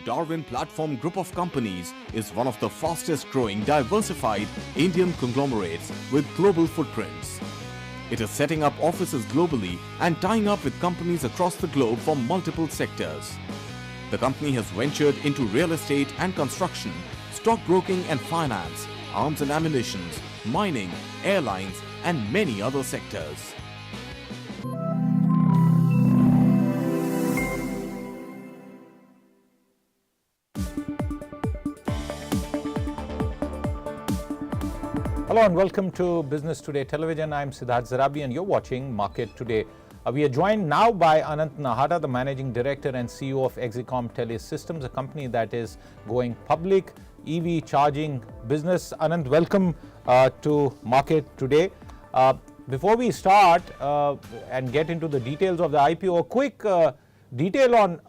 Darwin Platform Group of Companies is one of the fastest growing diversified Indian conglomerates with global footprints. It is setting up offices globally and tying up with companies across the globe from multiple sectors. The company has ventured into real estate and construction, stockbroking and finance, arms and ammunition, mining, airlines and many other sectors. Hello and welcome to Business Today Television. I'm Siddharth Zarabi and you're watching Market Today. We are joined now by Anant Nahata, the Managing Director and CEO of Exicom Tele-Systems, a company that is going public, EV charging business. Anant, welcome to Market Today. Before we start and get into the details of the IPO, a quick detail on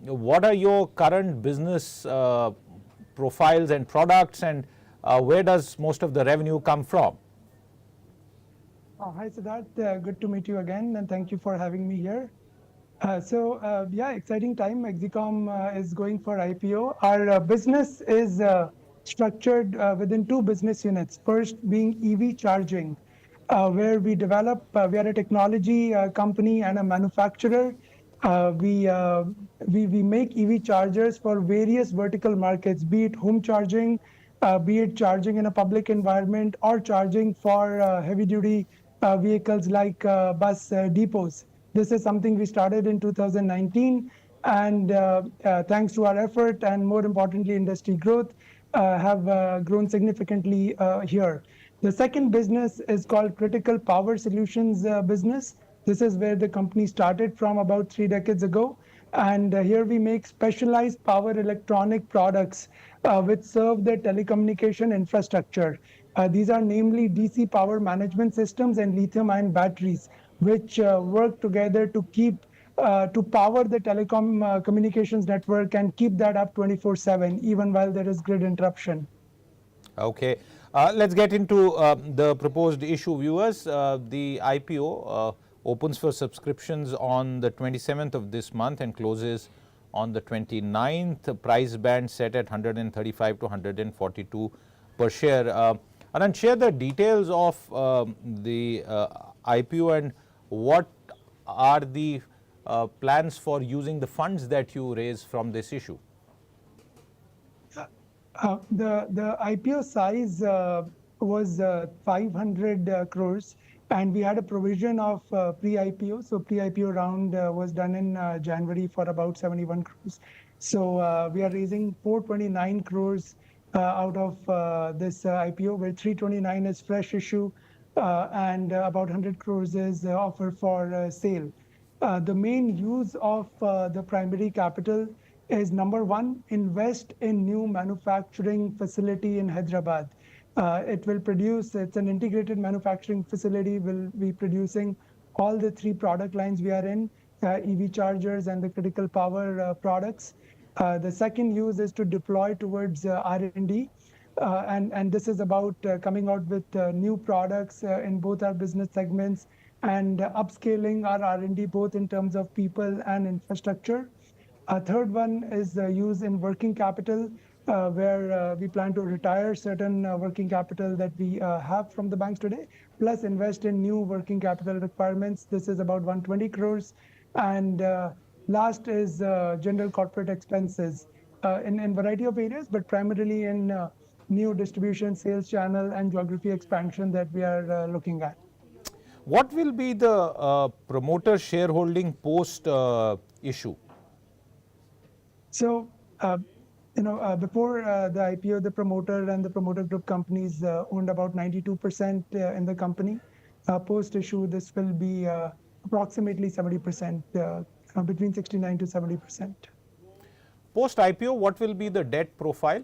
what are your current business profiles and products, and where does most of the revenue come from? Hi Siddharth, good to meet you again and thank you for having me here. Exciting time. Exicom is going for IPO. Our business is structured within two business units. First being EV charging, where we develop, we are a technology company and a manufacturer. We make EV chargers for various vertical markets, be it home charging, be it charging in a public environment or charging for heavy-duty vehicles like bus depots. This is something we started in 2019, and thanks to our effort and more importantly industry growth, have grown significantly here. The second business is called Critical Power Solutions business. This is where the company started from about 3 decades ago. And here we make specialized power electronic products which serve the telecommunication infrastructure. These are namely DC power management systems and lithium-ion batteries, which work together to keep to power the telecom communications network and keep that up 24/7, even while there is grid interruption. Okay, let's get into the proposed issue, viewers. The IPO opens for subscriptions on the 27th of this month and closes on the 29th. Price band set at 135 to 142 per share. Anand, share the details of the IPO and what are the plans for using the funds that you raise from this issue? The IPO size was 500 crores. And we had a provision of pre-IPO. So pre-IPO round was done in January for about 71 crores. So we are raising 429 crores out of this IPO, where 329 is fresh issue and about 100 crores is offer for sale. The main use of the primary capital is, number one, invest in new manufacturing facility in Hyderabad. It will produce, it's an integrated manufacturing facility, will be producing all the 3 product lines we are in, EV chargers and the critical power products. The second use is to deploy towards R&D. And this is about coming out with new products in both our business segments and upscaling our R&D both in terms of people and infrastructure. Third one is use in working capital, where we plan to retire certain working capital that we have from the banks today, plus invest in new working capital requirements. This is about 120 crores. And last is general corporate expenses in variety of areas, but primarily in new distribution, sales channel and geography expansion that we are looking at. What will be the promoter shareholding post issue? So, before the IPO, the promoter and the promoter group companies owned about 92% in the company. Post-issue, this will be approximately 70%, between 69 to 70%. Post-IPO, what will be the debt profile?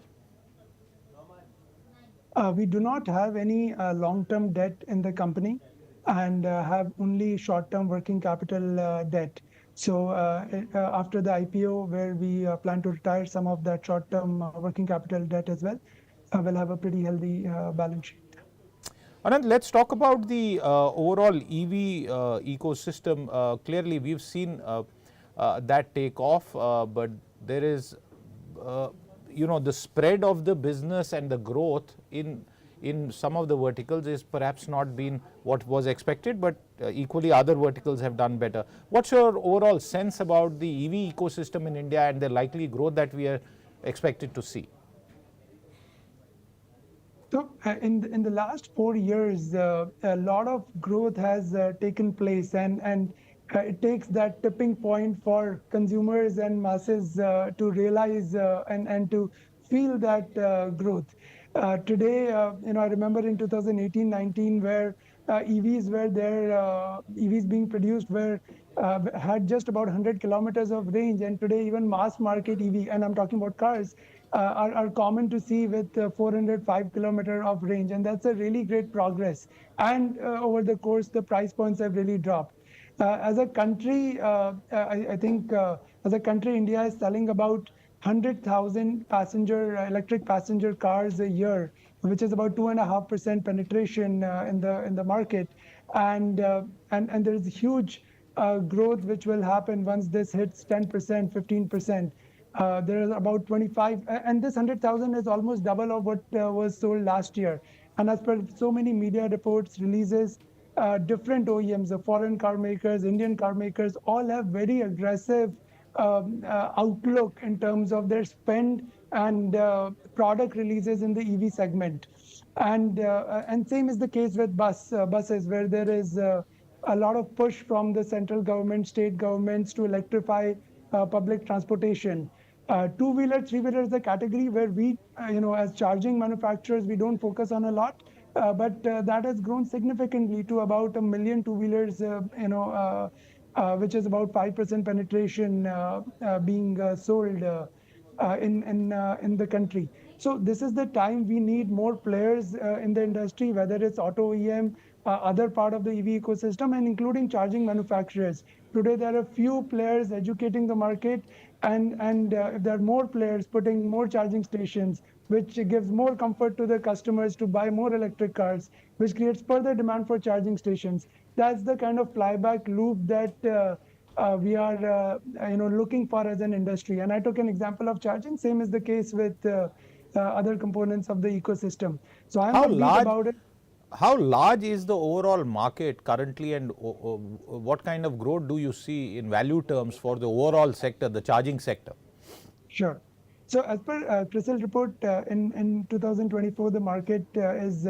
We do not have any long-term debt in the company and have only short-term working capital debt. So after the IPO, where we plan to retire some of that short-term working capital debt as well, we'll have a pretty healthy balance sheet. Anand, let's talk about the overall EV ecosystem. Clearly, we've seen that take off, but there is the spread of the business and the growth in some of the verticals is perhaps not been what was expected, but equally other verticals have done better. What's your overall sense about the EV ecosystem in India and the likely growth that we are expected to see? So in the last 4 years, a lot of growth has taken place, and it takes that tipping point for consumers and masses to realize and to feel that growth. Today, I remember in 2018-19 where EVs being produced had just about 100 kilometers of range, and today even mass market EV, and I'm talking about cars, are common to see with 405 kilometer of range, and that's a really great progress. And over the course, the price points have really dropped. As a country, I think as a country, India is selling about 100,000 electric passenger cars a year, which is about 2.5% penetration in the market, and there is huge growth which will happen once this hits 10%, 15%. There are about 25, and this 100,000 is almost double of what was sold last year. And as per so many media reports, releases, different OEMs, the foreign car makers, Indian car makers, all have very aggressive outlook in terms of their spend and product releases in the EV segment. And same is the case with buses, where there is a lot of push from the central government, state governments to electrify public transportation. Two-wheeler, three-wheeler is a category where we, as charging manufacturers, we don't focus on a lot, but that has grown significantly to about 1 million two-wheelers, which is about 5% penetration being sold in the country. So this is the time we need more players in the industry, whether it's auto OEM, other part of the EV ecosystem, and including charging manufacturers. Today, there are few players educating the market, and if there are more players putting more charging stations, which gives more comfort to the customers to buy more electric cars, which creates further demand for charging stations. That's the kind of flyback loop that we are looking for as an industry. And I took an example of charging. Same is the case with other components of the ecosystem. So I'm upbeat about it. How large is the overall market currently, and what kind of growth do you see in value terms for the overall sector, the charging sector? Sure. So as per CRISIL report, in 2024, the market is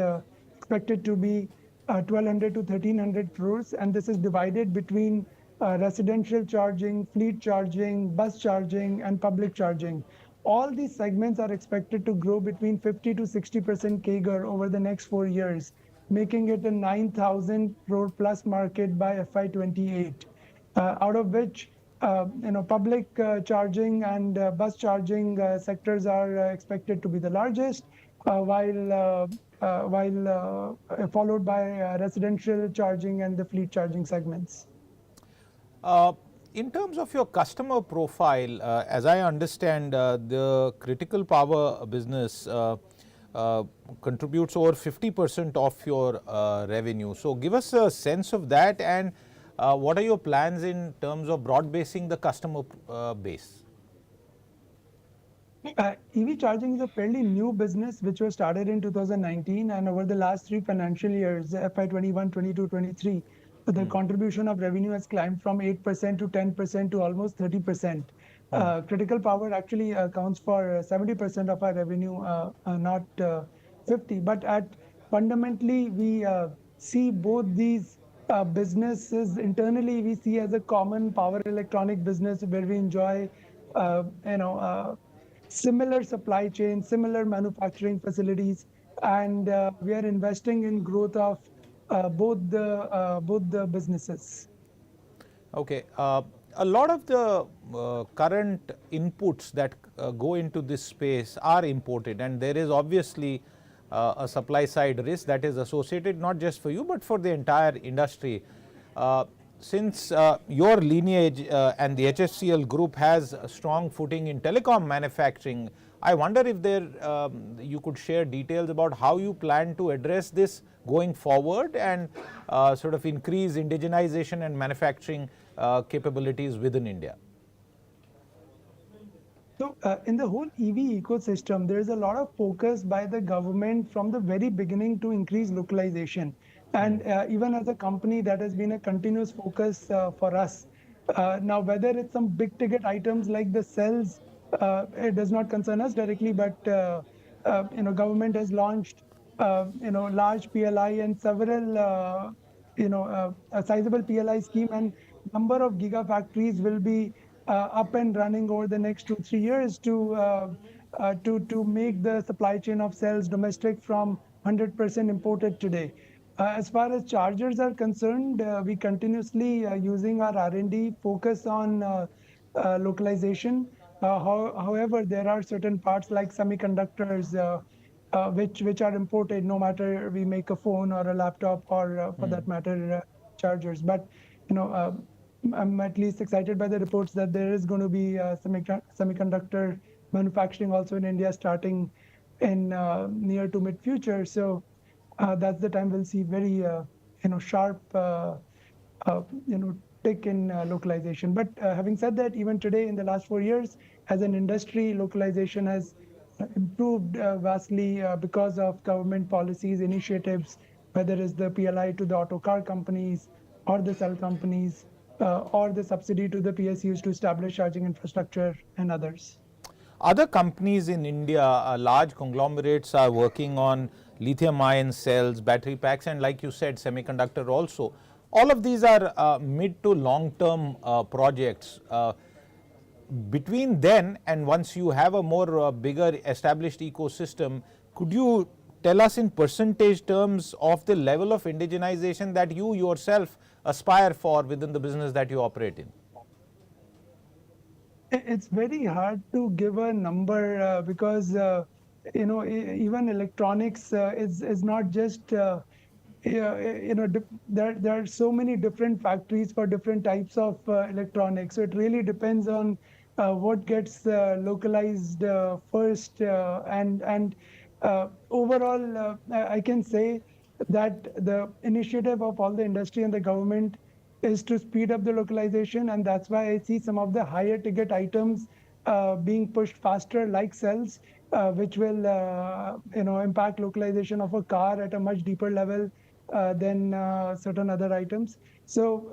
expected to be 1,200 to 1,300 crores, and this is divided between residential charging, fleet charging, bus charging, and public charging. All these segments are expected to grow between 50 to 60% CAGR over the next 4 years, making it a 9,000 crore plus market by FY28, out of which public charging and bus charging sectors are expected to be the largest, while followed by residential charging and the fleet charging segments. In terms of your customer profile, as I understand, the critical power business contributes over 50% of your revenue. So give us a sense of that, and what are your plans in terms of broad basing the customer base? EV charging is a fairly new business which was started in 2019, and over the last 3 financial years, FY21, 22, 23, the contribution of revenue has climbed from 8% to 10% to almost 30%. Critical power actually accounts for 70% of our revenue, not 50. But fundamentally, we see both these businesses internally. We see as a common power electronic business where we enjoy, similar supply chain, similar manufacturing facilities, and we are investing in growth of both the businesses. Okay. A lot of the current inputs that go into this space are imported, and there is obviously a supply side risk that is associated not just for you but for the entire industry. Since your lineage and the HFCL group has a strong footing in telecom manufacturing, I wonder if you could share details about how you plan to address this going forward and sort of increase indigenization and manufacturing capabilities within India. So in the whole EV ecosystem, there is a lot of focus by the government from the very beginning to increase localization. And even as a company, that has been a continuous focus for us. Now, whether it's some big ticket items like the cells, it does not concern us directly, but government has launched large PLI and several a sizable PLI scheme, and number of gigafactories will be up and running over the next 2-3 years to make the supply chain of cells domestic from 100% imported today. As far as chargers are concerned, we continuously using our R&D focus on localization. However, there are certain parts like semiconductors which are imported, no matter we make a phone or a laptop or for that matter chargers. But I'm at least excited by the reports that there is going to be semiconductor manufacturing also in India starting in near to mid future. So that's the time we'll see very sharp uh, you know tick in localization. But having said that, even today in the last 4 years, as an industry, localization has improved vastly because of government policies, initiatives, whether it's the PLI to the auto car companies or the cell companies or the subsidy to the PSUs to establish charging infrastructure and others. Other companies in India, large conglomerates, are working on lithium ion cells, battery packs, and like you said, semiconductor also. All of these are mid to long term projects. Between then and once you have a more bigger established ecosystem, could you tell us in percentage terms of the level of indigenization that you yourself aspire for within the business that you operate in? It's very hard to give a number because even electronics is not just there are so many different factories for different types of electronics. So it really depends on what gets localized first, and overall, I can say that the initiative of all the industry and the government is to speed up the localization, and that's why I see some of the higher ticket items being pushed faster, like cells, which will impact localization of a car at a much deeper level than certain other items. So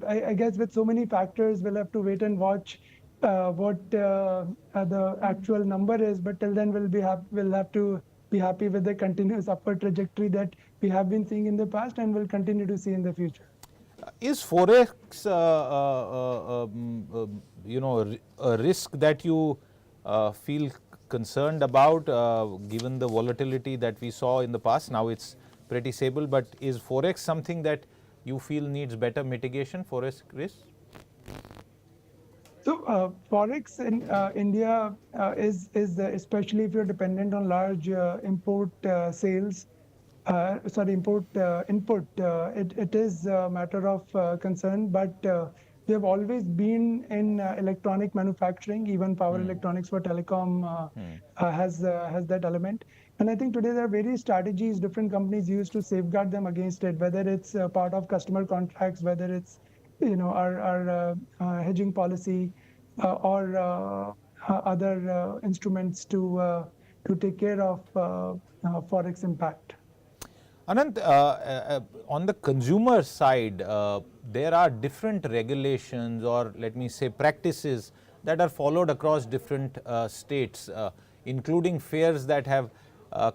I guess with so many factors, we'll have to wait and watch what the actual number is. But till then, we'll have to be happy with the continuous upward trajectory that we have been seeing in the past and will continue to see in the future. Is forex, a risk that you feel concerned about, given the volatility that we saw in the past? Now it's pretty stable, but is forex something that you feel needs better mitigation, forex risk? So forex in India is especially if you're dependent on large import sales. Import input. It is a matter of concern, but we have always been in electronic manufacturing. Even power electronics for telecom has that element. And I think today there are various strategies different companies use to safeguard them against it. Whether it's part of customer contracts, whether it's our hedging policy or other instruments to take care of forex impact. Anant, on the consumer side, there are different regulations, or let me say practices, that are followed across different states, including fears that have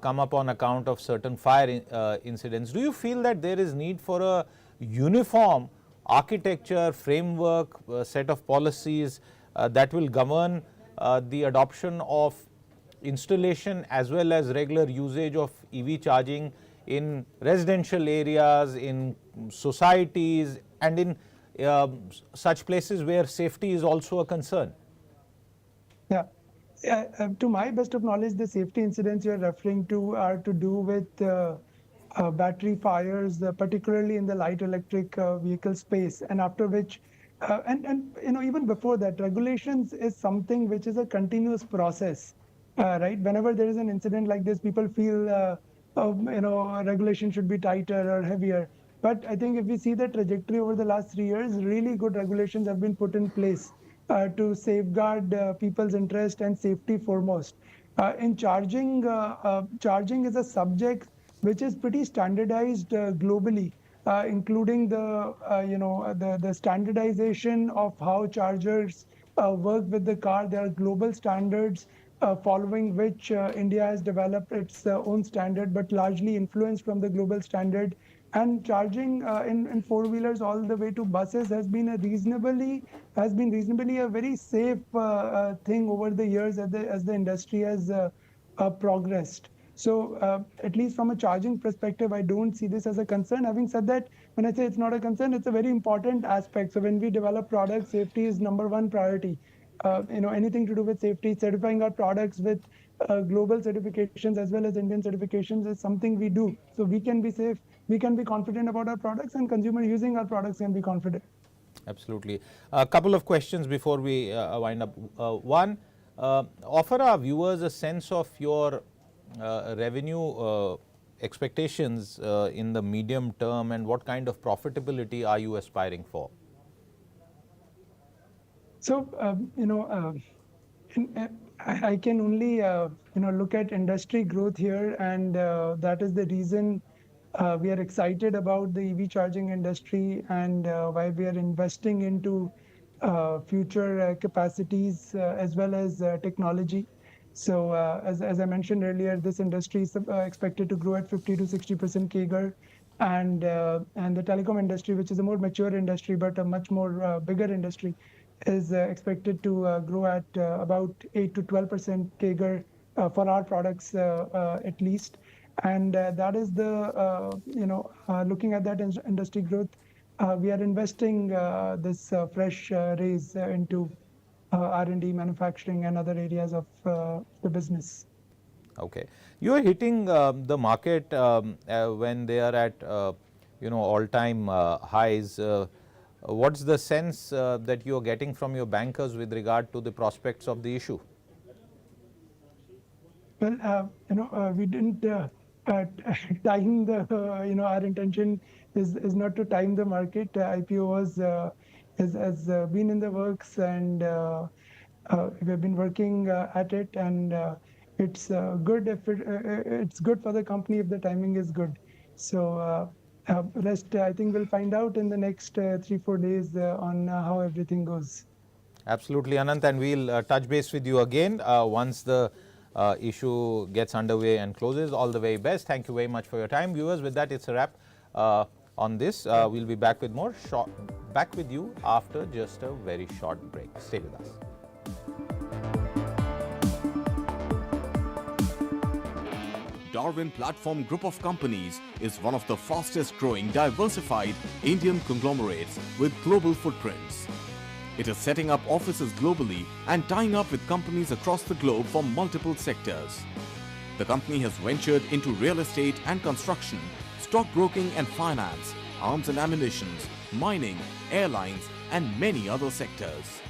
come up on account of certain fire incidents. Do you feel that there is need for a uniform architecture, framework, set of policies that will govern the adoption of installation as well as regular usage of EV charging in residential areas, in societies, and in such places where safety is also a concern? Yeah. To my best of knowledge, the safety incidents you're referring to are to do with battery fires, particularly in the light electric vehicle space, and after which, even before that, regulations is something which is a continuous process, right? Whenever there is an incident like this, people feel regulation should be tighter or heavier. But I think if we see the trajectory over the last 3 years, really good regulations have been put in place. to safeguard people's interest and safety foremost. In charging, charging is a subject which is pretty standardized globally, including the standardization of how chargers work with the car. There are global standards following which India has developed its own standard, but largely influenced from the global standard. And charging in four-wheelers all the way to buses has been reasonably a very safe thing over the years as the industry has progressed. So at least from a charging perspective, I don't see this as a concern. Having said that, when I say it's not a concern, it's a very important aspect. So when we develop products, safety is number one priority. Anything to do with safety, certifying our products with global certifications as well as Indian certifications is something we do. So we can be safe, we can be confident about our products, and consumer using our products can be confident. Absolutely. A couple of questions before we wind up. One, offer our viewers a sense of your revenue expectations in the medium term, and what kind of profitability are you aspiring for? So, I can only, look at industry growth here, and that is the reason we are excited about the EV charging industry, and why we are investing into future capacities as well as technology. So, as I mentioned earlier, this industry is expected to grow at 50 to 60% CAGR, and the telecom industry, which is a more mature industry but a much more bigger industry, is expected to grow at about 8 to 12% CAGR for our products at least. And that is looking at that industry growth, we are investing this fresh raise into R&D, manufacturing, and other areas of the business. Okay. You are hitting the market when they are at all-time highs. What's the sense that you are getting from your bankers with regard to the prospects of the issue? Well, we didn't time the, our intention is not to time the market. IPO has been in the works, and we've been working at it, and it's good if it's good for the company if the timing is good. So rest, I think we'll find out in the next 3-4 days on how everything goes. Absolutely, Anant, and we'll touch base with you again once the issue gets underway and closes. All the very best. Thank you very much for your time. Viewers, with that, it's a wrap on this. We'll be back with more. Back with you after just a very short break. Stay with us. Darwin Platform Group of Companies is one of the fastest growing diversified Indian conglomerates with global footprints. It is setting up offices globally and tying up with companies across the globe for multiple sectors. The company has ventured into real estate and construction, stockbroking and finance, arms and ammunition, mining, airlines, and many other sectors.